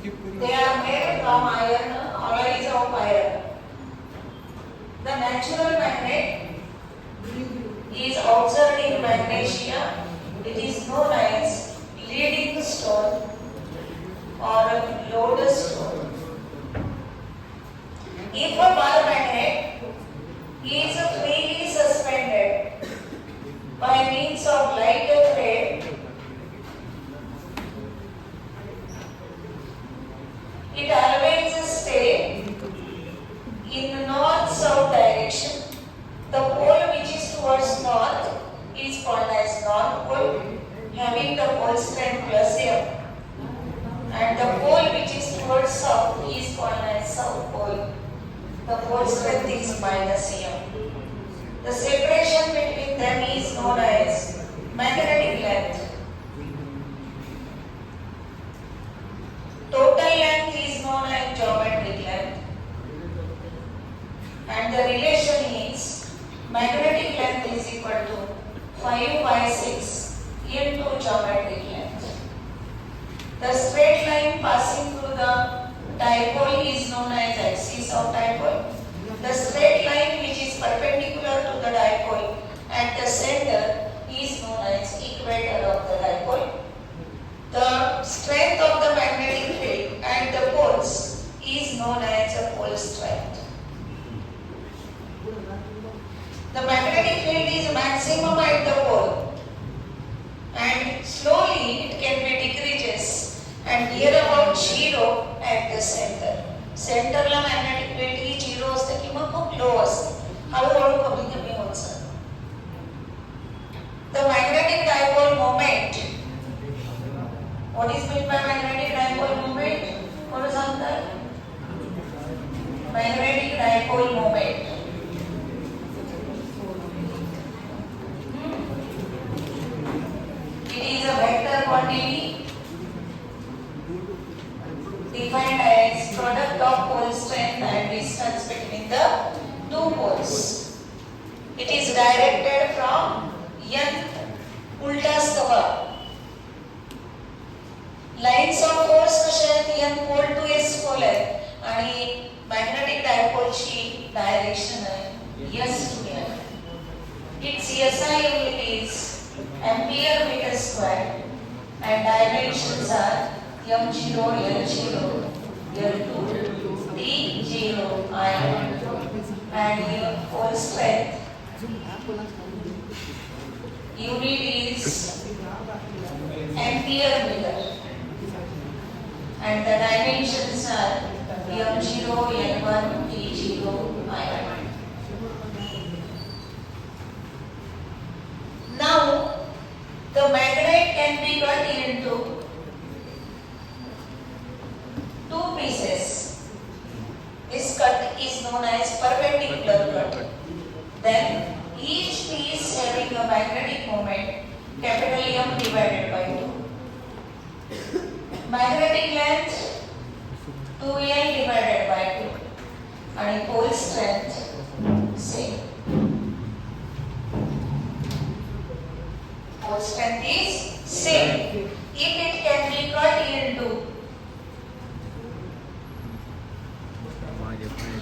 They are made from iron, alloys of iron. The natural magnet is observed in magnesia. It is known as leading stone or lodestone. If a bar magnet is freely suspended by means of light thread, it always stays in north-south direction. The pole which is towards north is called as north pole, having the pole strength plus M, and the pole which is towards south is called as south pole. The pole strength is minus M. The separation between them is known as magnetic length. Total length is known as geometric length. And the relation is magnetic length is equal to 5 by 6 into geometric length. The straight line passing through the dipole is known as axis of dipole. The straight line which is perpendicular to the dipole at the center is known as equator of the dipole. The strength of the magnetic field at the poles is known as a pole strength. The magnetic field is maximum at the pole and slowly it can be decreases and near about 0 at the center. Center la magnetic field ही 0 असते किंवा खूप low असते. हळूहळू कमी कमी होत जाते. The magnetic dipole moment. What is meant by magnetic dipole moment? कोण सांगतात? Magnetic dipole moment. It is a vector quantity defined as product of pole strength and distance between the two poles. It is directed from N उलटा असतं lines of force कशा आहेत N pole to S pole आहे आणि magnetic डायपोलची direction आहे S to N. Its SI unit is ampere meter square and dimensions are M0, L0, L2, D0, I1 and your pole strength unit is ampere meter and the dimensions are M0, L1, D0, I1. Now the magnet can be cut into two pieces. This cut is known as perpendicular cut. Then each piece having a magnetic moment capital M divided by 2. Magnetic length 2L divided by 2 and pole strength same. Pole strength is same. If it can be cut into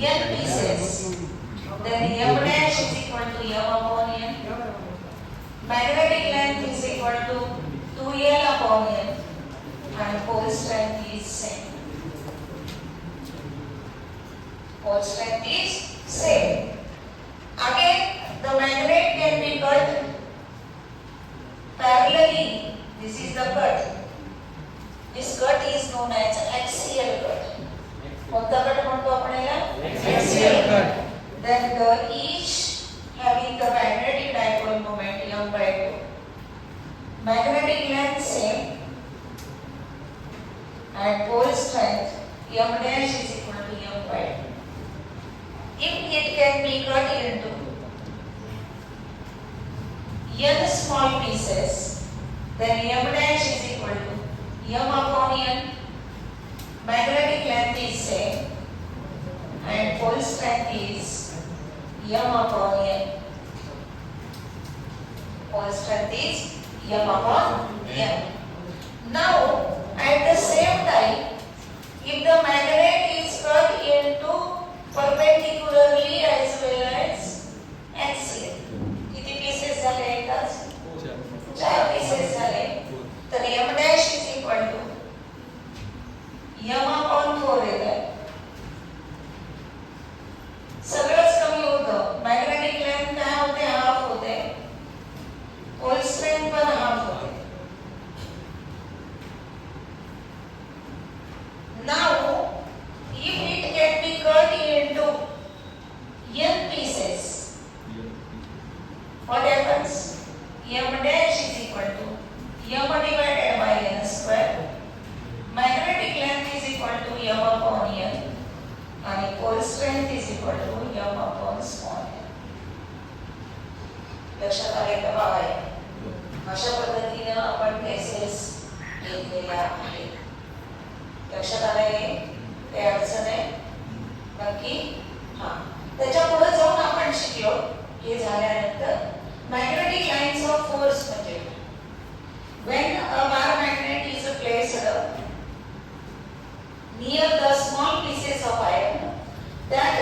N pieces, then M dash is equal to M upon N. Magnetic length is equal to 2L upon N and pole strength is same. Pole strength is same. Again, the magnet can be cut parallelly. This is the cut. This cut is known as axial cut. कोणता cut म्हणतो आपण याला axial cut. Then the each having the magnetic dipole moment M by 2. Magnetic length same and pole strength M dash is equal to M by 2. If it can be cut into N small pieces, then M dash is equal to M upon N. Magnetic length is same and pole strength is M upon N. Pole strength is M upon N. Now, at the same time, m/4 येत आहे. सगळंच कमी होतं. Magnetic length काय होते, half होते. Pole strength पण half होते. Now, if it can be cut into n pieces, what happens? M dash is equal to m divided by n square. Magnetic length is equal to m upon n. And pole strength is equal to m upon small n. लक्षात आले का बघा? अशा पद्धतीने आपण cases घेतलेल्या आहेत. लक्षात आलंय? काही अडचण आहे नक्की? हा, त्याच्या पुढे जाऊन आपण शिकलो. हे झाल्यानंतर मॅग्नेटिक लाईन्स ऑफ फोर्स म्हणजे when a bar magnet is placed near the small pieces of iron, that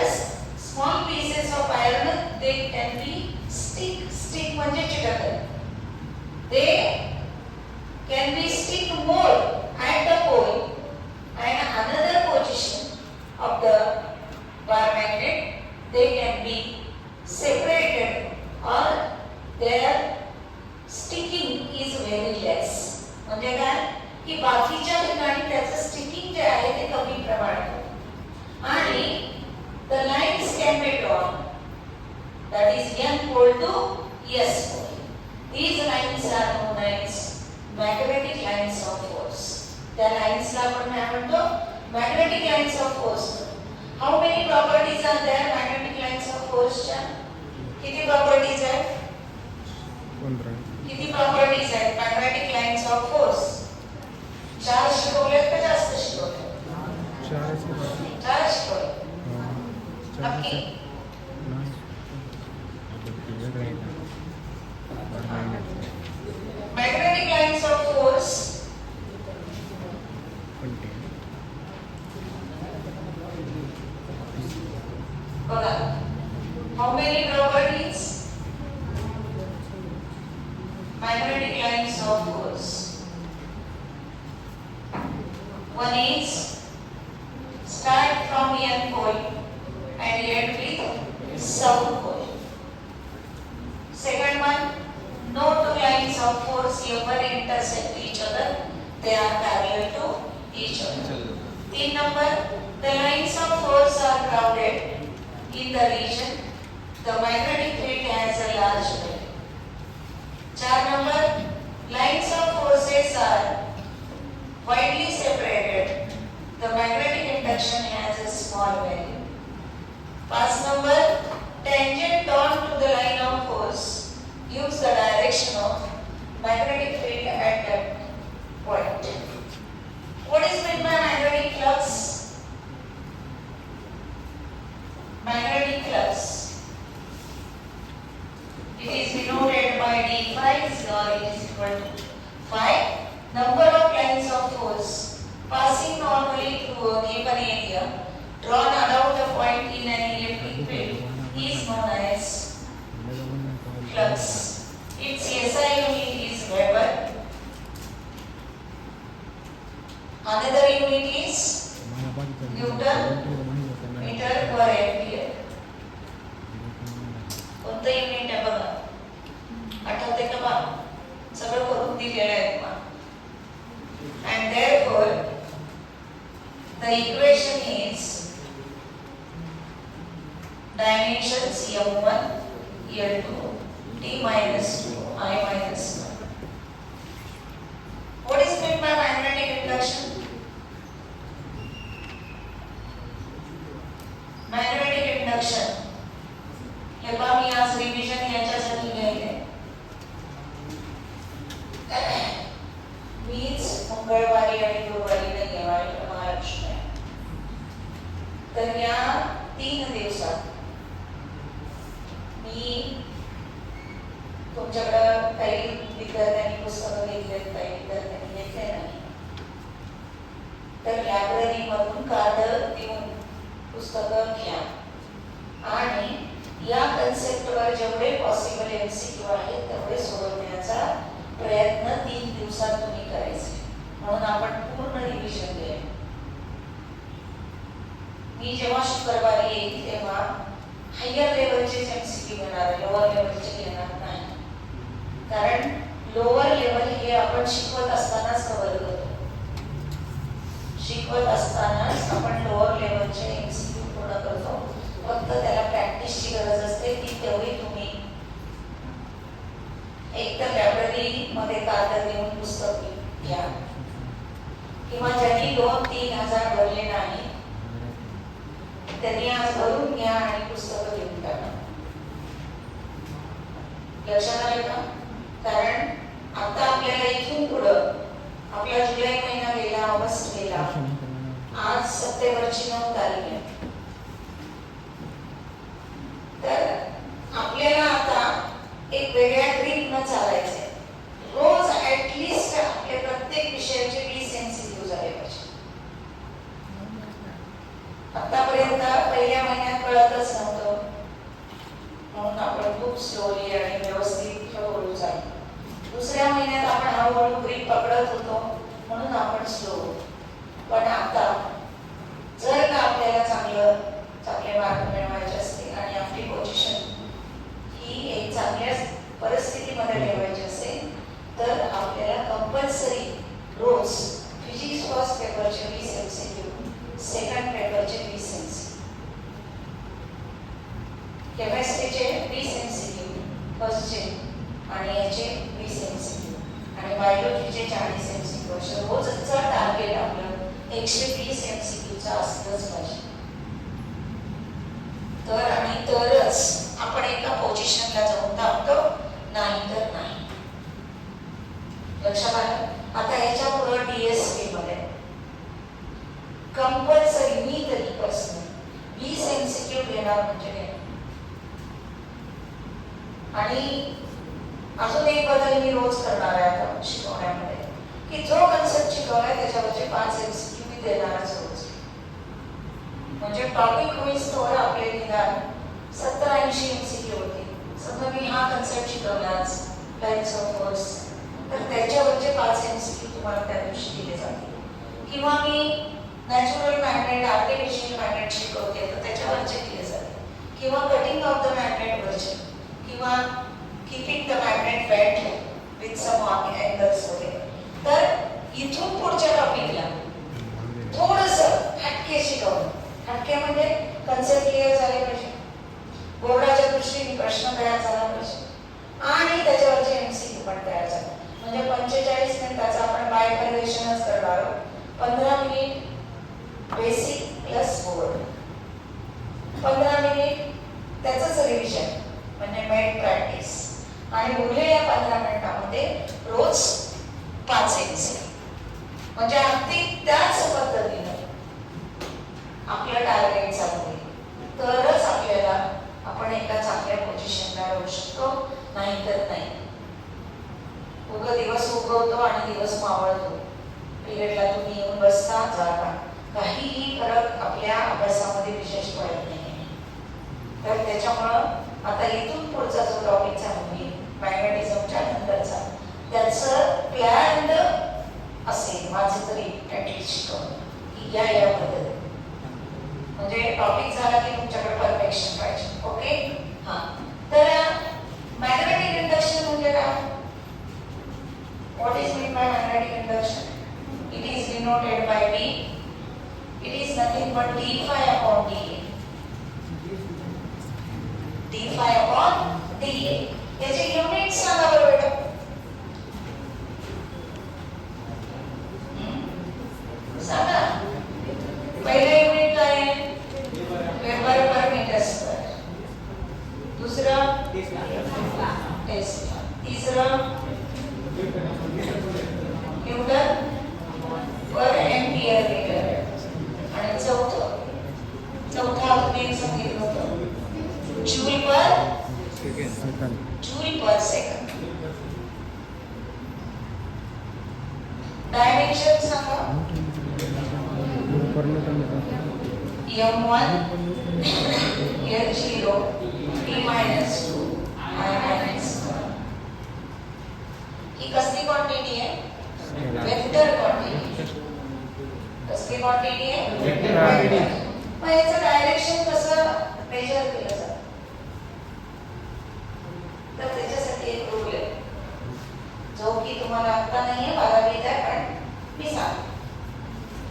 small pieces of iron they can be stick म्हणजे चिटकले. They can be stick more at the pole and another position of the bar magnet they can be separated or their sticking is very less. म्हणजे काय की बाकीच्या ठिकाणी त्याचं sticking जे आहे ते कमी प्रमाणात होतं. आणि the lines can be drawn, that is n pole to s pole. These lines are known as magnetic lines of force. त्या लाईन्सला आपण काय म्हणतो? Magnetic lines of force. How many properties are there magnetic lines of फोर्सच्या? किती properties आहेत? 15. किती properties आहेत magnetic lines of force? 4 शिकवलेत का जास्त शिकवलेत? 4 शिकवले. नक्की? Magnetic lines of force बघा. How many properties? Magnetic lines of force. One is start from n pole and end with south pole. Second one, no two lines of force ever intersect each other. They are parallel to each other. 3 number, the lines of force are grounded in the region the magnetic field has a large value. 4 number, lines of forces are widely separated. The magnetic induction has a small value. 5 number, tangent drawn to the line of force gives the direction of magnetic field at that point. What is meant by magnetic flux? Magnetic flux. It is denoted by d phi or it is equal to phi, number of lines of force passing normally through a given area drawn around a point in an electric field is known as flux. Its SI unit is Weber. Another unit is Newton meter per ampere. कोणतं unit आहे बघा? आठवते का बा? सगळं करून दिलेलं आहे तुम्हाला. And therefore the equation is dimensions m1 l2 t minus 2 I minus 1. What is meant by magnetic induction? Magnetic induction हे पहा मी आज रिव्हिजन याच्यासाठी घ्यायले. मीच मंगळवारी आणि गुरुवारी नाही आहे महाराष्ट्र आहे. तर या 3 दिवसात मी तुमच्याकडे काही विद्यार्थ्यांनी पुस्तकं घेतलेत, काही विद्यार्थ्यांनी घेतले नाही. तर लायब्ररी मधून कार्ड देऊन पुस्तकं घ्या आणि या कन्सेप्टवर जेवढे पॉसिबल एमसीक्यू आहेत तेवढे सोडवण्याचा प्रयत्न 3 दिवसात तुम्ही करायचे. म्हणून आपण पूर्ण रिव्हिजन केले. मी जेव्हा शुक्रवारी येईल तेव्हा हायर लेवलचे MCQ घेणार, लोअर लेवलचे घेणार नाही. कारण लोअर लेवल हे आपण शिकवत असतानाच कव्हर करतो. शिकवत असतानाच आपण लोअर लेवलचे MCQ पूर्ण करतो. फक्त त्याला प्रॅक्टिसची गरज असते, ती तेवढी तुम्ही एक तर लायब्ररी मध्ये कागद घेऊन पुस्तक घ्या, किंवा ज्यांनी 2-3 हजार भरले नाही त्यांनी आज भरून घ्या आणि पुस्तकं घेऊन टाका. लक्षात आलं का? कारण आता आपल्याला इथून पुढं आपला जुलै महिना गेला, ऑगस्ट गेला, आज सप्टेंबरची 9 तारीख आहे. तर आपल्याला आता एक वेगळ्या ट्रीपनं चालायचंय. रोज ऍटलिस्ट आपल्या प्रत्येक विषयाचे 20 MCQ झाले पाहिजे. आतापर्यंत पहिल्या महिन्यात कळतच नव्हतं म्हणून आपण खूप स्लोली आणि व्यवस्थित हळूहळू चाललो. दुसऱ्या महिन्यात आपण हळूहळू ग्रीप पकडत होतो म्हणून आपण स्लो होतो. पण आता जर का आपल्याला चांगले मार्क मिळवायचे असतील आणि आपली पोझिशन ही एक चांगल्या परिस्थितीमध्ये ठेवायची असेल तर आपल्याला कंपल्सरी रोज फिजिक्स फर्स्ट पेपरचे 20 MCQ, सेकंड पेपरचे 20 MCQ, केमिस्ट्रीचे 20 MCQ फर्स्टचे आणि याचे 20 MCQ आणि बायोलॉजीचे 40 MCQ. असे रोजचं टार्गेट आपलं 120 MCQचं असलंच पाहिजे. तर आणि तरच आपण एका पोझिशनला जाऊन थांबतो, नाही तर नाही. लक्षात आलं? आता याच्या पुढे DSP मध्ये कंपल्सरी मी तरी पर्सनली 20 MCQ घेणार म्हणजे घेणार. आणि अजून एक बदल मी रोज करणार आहे आता शिकवण्यामध्ये, की जो कन्सेप्ट शिकवलाय त्याच्यावरचे 5 MCQ मी देणारच रोज. म्हणजे टॉपिक होईस्तोवर आपले निदान 70-80 MCQ होते. समजा मी हा कन्सेप्ट शिकवलाच लाईन्स ऑफ फोर्स, तर त्याच्यावरचे 5 MCQ तुम्हाला त्या दिवशी दिले जातील. किंवा मी नॅचरल मॅग्नेट, आर्टिफिशियल मॅग्नेट शिकवते तर त्याच्यावरचे दिले जातील. किंवा कटिंग ऑफ द मॅग्नेट वरचे, किंवा keeping the magnet wait with some angles वगैरे. तर इथून पुढच्या टॉपिकला थोडंसं हटके शिकवणं. हटके म्हणजे कन्सेप्ट क्लिअर झाले पाहिजे, बोर्डाच्या दृष्टीने प्रश्न तयार झाला पाहिजे आणि त्याच्यावरचे MCQ पण तयार झाले. म्हणजे 45 मिनिटाचा आपण बाय परिवेशनच करणार आहोत. 15 minute basic plus board, 15 minute त्याचंच रिव्हिजन म्हणजे मेड प्रॅक्टिस, आणि उरलेल्या 15 मिनिटांमध्ये रोज 5 MCQ. म्हणजे अगदी त्याच पद्धतीने आपलं टार्गेट चालू तरच आपल्याला आपण एका चांगल्या पोझिशनला राहू शकतो, नाहीतर नाही. दिवस उगवतो आणि दिवस मावळतो. पिरियडला तुम्ही येऊन बसता जाता, काहीही फरक आपल्या अभ्यासामध्ये विशेष पडत नाही. तर त्याच्यामुळं आता इथून पुढचा जो टॉपिक चालू होईल मॅग्नेटिझमच्या नंतरचा, त्याचं प्लॅन असेल माझं तरी ऍटलिस्ट शिकवणं की या पद्धती. म्हणजे टॉपिक झाला की तुमच्याकडे परफेक्शन पाहिजे. ओके, हां. तर मॅग्नेटिक इंडक्शन म्हणजे काय? What is meant by magnetic induction? It is denoted by B. It is nothing but d phi upon dA. d phi upon dA. याचे युनिट सांगा बरं बेटा. सांगा. पहिलं युनिट काय आहे? Weber per metre square. दुसरं टेस्ला. तिसरं न्यूटन पर एम्पियर मीटर. आणि चौथा अजून सांगितलं होतं जूल पर सेकंड. डायमेन्शन सांगा. m1 l0 t minus 2 I minus 1. ही कसली क्वांटिटी आहे? Vector quantity. कसली क्वांटिटी आहे? वेक्टर. मग याचं डायरेक्शन कसं मेजर केलं जातं? तर त्याच्यासाठी एक रूल आहे जो की तुम्हाला आता नाहीये, 12वीत आहे, पण मी सांगतो.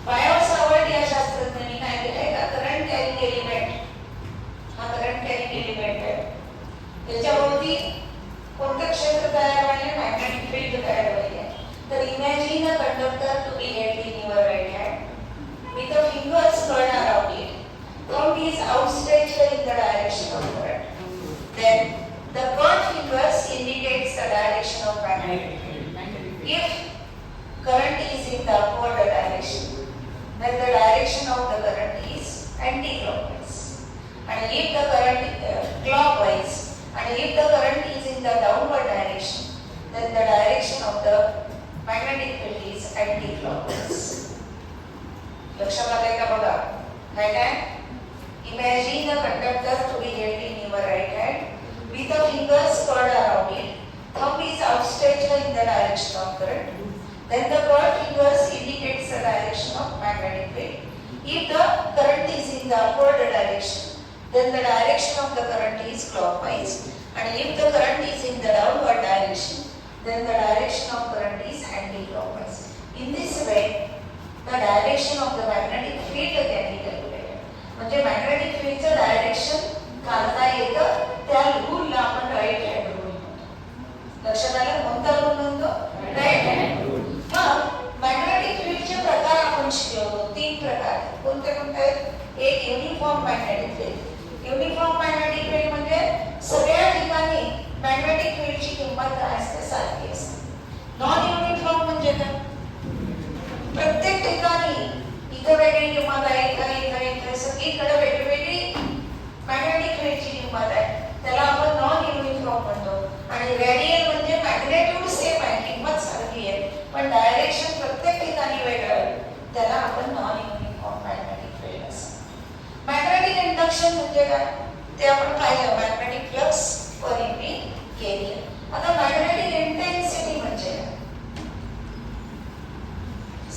बायो सावर्ट या शास्त्रज्ञांनी काय केलंय का, करंट कॅरिंग एलिमेंट, हा करंट कॅरिंग एलिमेंट आहे, त्याच्यावरती कोणतं क्षेत्र तयार व्हायला, मॅग्नेटिक फील्ड तयार व्हायला. तर imagine a conductor to be held in your right hand with the fingers curled around it. Thumb is outstretched in the direction of current. Then the curved fingers indicates the direction of magnetic field. If current is in the upward direction, then the direction of the current is anti-clockwise. And if the current clockwise, and if the current is in the downward direction, then the direction of the magnetic field is anti-clockwise. लक्षात आलंय का बघा? काय काय? Imagine a conductor to be held in your right hand with the fingers curled around it. Thumb is outstretched in the direction of current. Then the curved fingers indicates the direction of magnetic field. If the current is in the upward direction, then the direction of the current is clockwise. And if the current is in the downward direction, then the direction of current is anti-clockwise. In this way, the direction of the magnetic field can be calculated. म्हणजे magnetic फील्डचं direction काढता येतं, त्या रूलला आपण right hand rule म्हणतो. लक्षात आलं? कोणता rule म्हणतो? Right hand rule. मग मॅग्नेटिक फील्डचे प्रकार आपण शिकलो, 3 प्रकार. कोणते कोणते? एक uniform magnetic field. Uniform magnetic field म्हणजे सगळ्या ठिकाणी मॅग्नेटिक फील्डची किंमत काय असते? सारखी असते. नॉन युनिफॉर्म म्हणजे काय? प्रत्येक ठिकाणी इथं वेगळी किंमत आहे, इथं सगळीकडे वेगवेगळी मॅग्नेटिक फील्डची किंमत आहे, त्याला आपण नॉन युनिफॉर्म म्हणतो. आणि रेडियल म्हणजे मॅग्नेट्यूड सेम आहे, किंमत सारखी आहे, पण डायरेक्शन प्रत्येक ठिकाणी वेगळं आहे, त्याला आपण नॉन युनिफॉर्म मॅग्नेटिक फील्ड असं. मॅग्नेटिक इंडक्शन म्हणजे काय? ते आपण पाहिलं, magnetic flux per unit area. आता मॅग्नेटिक इंटेन्सिटी म्हणजे काय?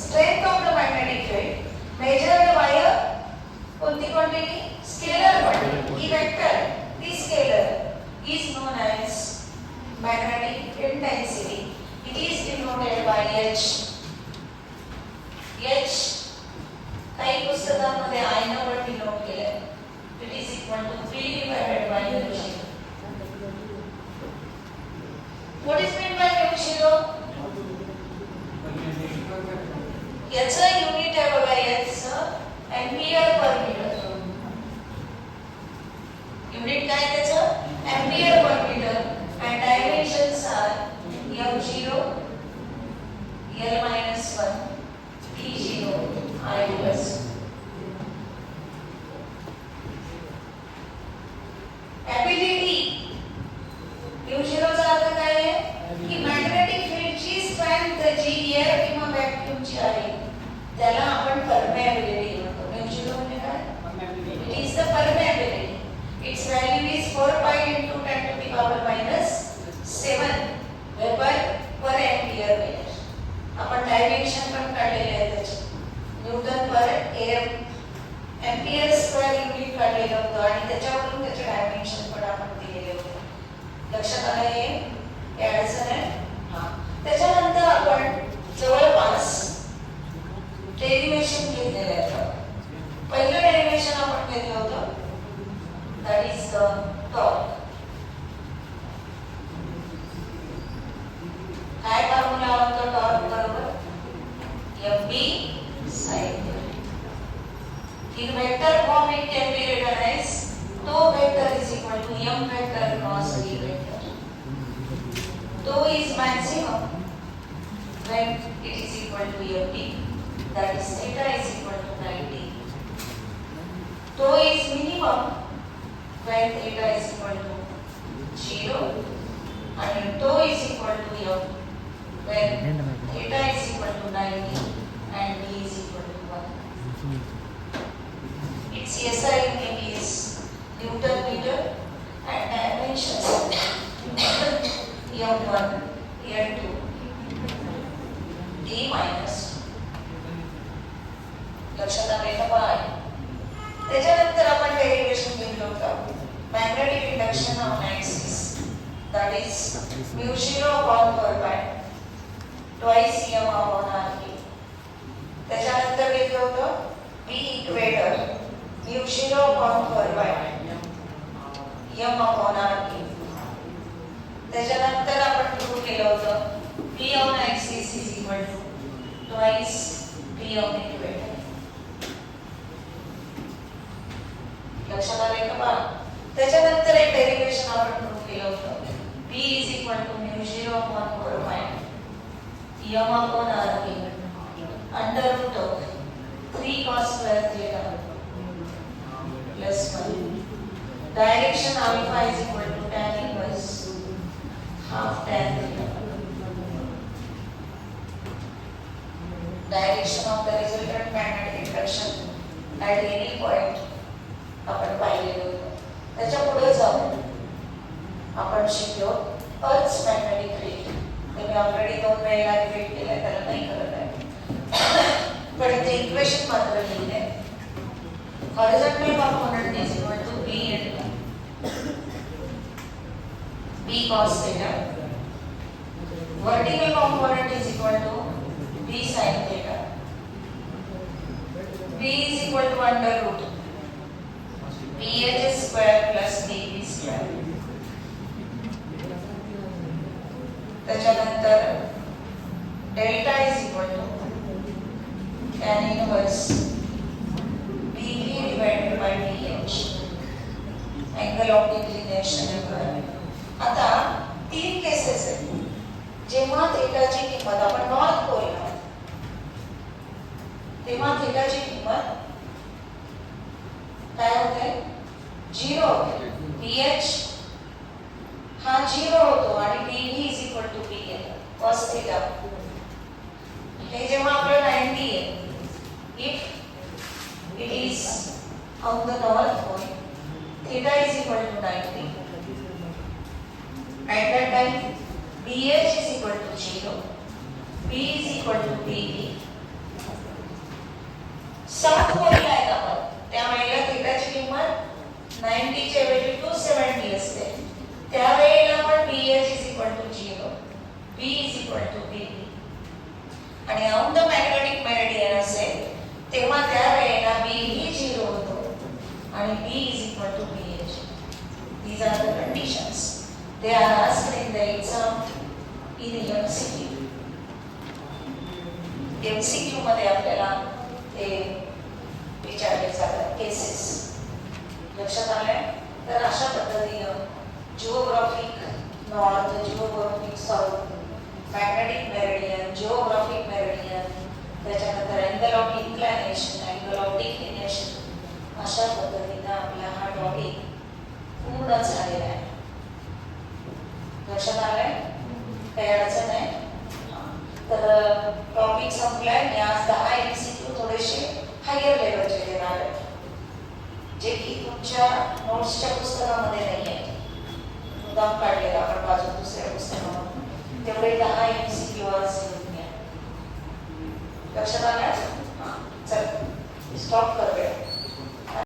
Strength of the magnetic field measured by a कोणती quantity? Scalar quantity. ही vector, ती scalar is known as magnetic intensity. It is denoted by H. H काही पुस्तकांमध्ये I ने पण denote केलंय. It is equal to V divided by mu zero. What is meant by mu zero? याचं unit आहे बघा, याचं एम्पियर पर मीटर. युनिट काय त्याचं? Ampere per metre. And dimensions are m0, l-1, t0, i+. Ability m0चा अर्थ काय आहे? की मॅग्नेटिक फील्डची स्ट्रेंथ जी एअर किंवा व्हॅक्यूमची आहे त्याला आपण परमेबिलिटी म्हणतो. म्युच्युअल म्हणजे काय? It is the permeability. Its value is 4 pi into 10 to the power -7 weber per ampere metre. आपण डायमेन्शन पण काढलेले आहे त्याचे. Newton per ampere square unit काढलेलं होतं आणि त्याच्यावरून त्याचे डायमेन्शन पण आपण दिलेले होते. लक्षात आलं हे? अडचण आहे? हां. त्याच्यानंतर आपण जवळपास डेरिवेशन घेतलेलं आहे. पहिलं डेरिवेशन आपण घेतलं होतं, दॅट इज द टॉर्क. काय फॉर्म्युला होता टॉर्क बरोबर? mb sin. In vector form it can be written as tau vector is equal to m vector cross v vector. Tau is maximum when it is equal to mb, that is theta is equal to 90. Tau is minimum when theta is equal to 0 and tau is equal to m when theta is equal to 90 and v is equal to 1. Its SI unit is Newton meter and dimensions m1, m2, d minus. लक्षात आले का bye? त्याच्यानंतर आपण derivation घेतलं होतं magnetic induction on axis that is mu 0 upon 4 pi twice M upon R के. त्याच्यानंतर घेतलं होतं B equator mu 0 upon 4 pi M upon R के. त्याच्यानंतर आपण प्रूव्ह केलं होतं P on axis is equal to twice P on equator. लक्षात आलंय का बा? त्याच्यानंतर एक डेरिव्हेशन आपण प्रूव्ह केलं होतं P is equal to mu 0 upon 4 pi m upon r के under root of 3 cos square theta plus 1. Direction alpha is equal to tan inverse half tan theta. Direction of the resultant magnetic induction at any point आपण पाहिलेलं होतं. त्याच्या पुढे जाऊन आपण शिकलो अर्थ magnetic field. ते मी ऑलरेडी 2 वेळेला रिपीट केलंय, त्याला नाही करत आहे, पण इथे इक्वेशन मात्र लिहिले. Horizontal component is equal to B and B cos theta. Vertical component is equal to B sin theta. b is equal to under root ph square plus dv square. त्याच्यानंतर delta is equal to tan inverse dv divided by dh angle of declination. आता 3 cases आहेत जेव्हा थीटाची किंमत आपण north पोलला तेव्हा थीटाची किंमत काय होते 0 होते. ph हा 0 होतो आणि dv is equal to bn cos theta. हे जेव्हा आपलं 90 आहे if it is on the north pole theta is equal to 90 at that time bh is equal to 0 b is equal to dv. South पोलला आहे आपण त्यावेळेला थीटाची किंमत 90 च्या ऐवजी 270 असते. त्यावेळेला पण bh is equal to 0 b is equal to bv. आणि ऑन द मॅग्नेटिक मेरिडियन असेल तेव्हा त्यावेळेला b ही 0 होतो आणि b is equal to bh. These are the conditions. They are asked in the exam in MCQ. MCQ मध्ये आपल्याला ते विचारले जातात केसेस. लक्षात आलंय? तर अशा पद्धतीनं geographic north, geographic south, magnetic meridian, geographic meridian, त्याच्यानंतर angle of inclination, angle of declination, अशा पद्धतीनं आपला हा टॉपिक पूर्ण झालेला आहे. लक्षात आलंय? काही अडचण आहे? तर टॉपिक संपलाय. मी आज 10 MCQ थोडेसे हायर लेवलचे देणार आहे जे की तुमच्या नोट्सच्या पुस्तकामध्ये नाही आहे. मुद्दाम काढलेला आपण बाजू दुसऱ्या पुस्तकामध्ये तेवढे 10 MCQ आज लिहून घ्या. लक्षात आलं? चल स्टॉप कर वेळ.